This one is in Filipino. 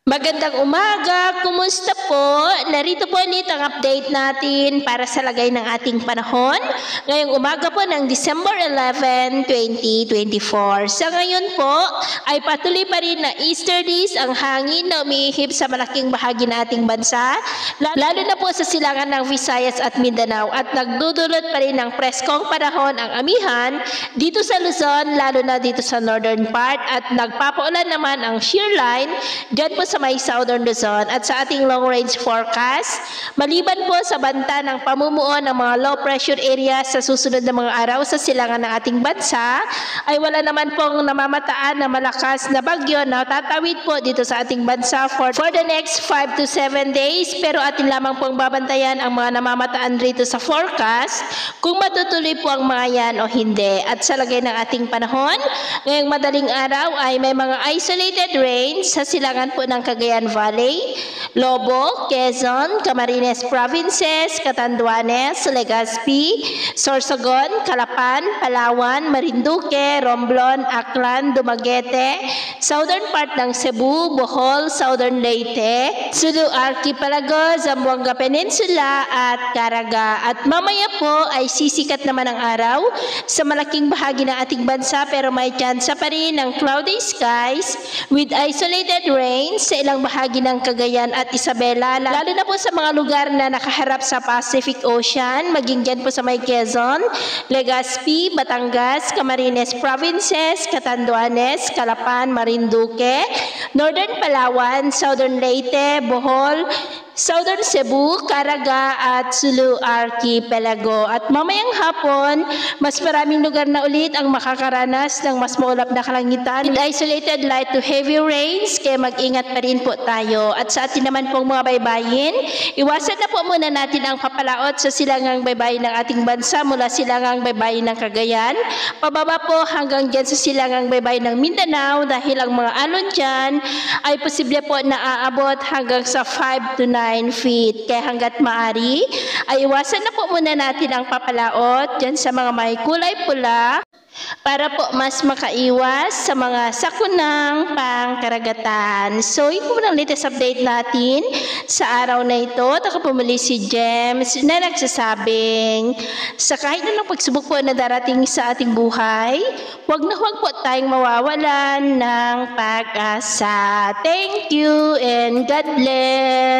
Magandang umaga, kumusta po? Narito po ulit ang update natin para sa lagay ng ating panahon ngayong umaga po ng December 11, 2024. Sa ngayon po ay patuloy pa rin na easterlies ang hangin na umihip sa malaking bahagi ng ating bansa, lalo na po sa silangan ng Visayas at Mindanao, at nagdudulot pa rin ng preskong panahon ang amihan dito sa Luzon, lalo na dito sa northern part, at nagpapaulan naman ang shear line dyan po sa may southern Luzon. At sa ating long range forecast, maliban po sa banta ng pamumuo ng mga low pressure area sa susunod na mga araw sa silangan ng ating bansa, ay wala naman pong namamataan na malakas na bagyo na tatawid po dito sa ating bansa for the next 5 to 7 days. Pero atin lamang pong babantayan ang mga namamataan rito sa forecast kung matutuloy po ang mga yan o hindi. At sa lagay ng ating panahon, ngayong madaling araw ay may mga isolated rains sa silangan po ng Cagayan Valley, Lobo, Quezon, Camarines Provinces, Catanduanes, Legazpi, Sorsogon, Calapan, Palawan, Marinduque, Romblon, Aklan, Dumaguete, southern part ng Cebu, Bohol, southern Leyte, Sulu Archipelago, Zamboanga Peninsula at Caraga. At mamaya po ay sisikat naman ang araw sa malaking bahagi ng ating bansa, pero may tsansa pa rin ng cloudy skies with isolated rains sa ilang bahagi ng Cagayan at Isabela, lalo na po sa mga lugar na nakaharap sa Pacific Ocean, maging dyan po sa may Quezon, Legazpi, Batangas, Camarines Provinces, Catanduanes, Calapan, Marinduque, Northern Palawan, Southern Leyte, Bohol, Southern Cebu, Caraga at Sulu Archipelago. At mamayang hapon, mas maraming lugar na ulit ang makakaranas ng mas maulap na kalangitan with isolated light to heavy rains, kaya mag-ingat pa rin po tayo. At sa atin naman pong mga baybayin, iwasan na po muna natin ang papalaot sa silangang baybayin ng ating bansa mula silangang baybayin ng Cagayan, pababa po hanggang dyan sa silangang baybayin ng Mindanao, dahil ang mga alon dyan ay posible po na aabot hanggang sa 5 to 9 feet. Kaya hanggat maari, ay iwasan na po muna natin ang papalaot dyan sa mga may kulay pula para po mas makaiwas sa mga sakunang pangkaragatan. So, yun po ang latest update natin sa araw na ito. Nakapumuli si James na nagsasabing sa kahit anong pagsubok po na darating sa ating buhay, huwag na huwag po tayong mawawalan ng pag-asa. Thank you and God bless.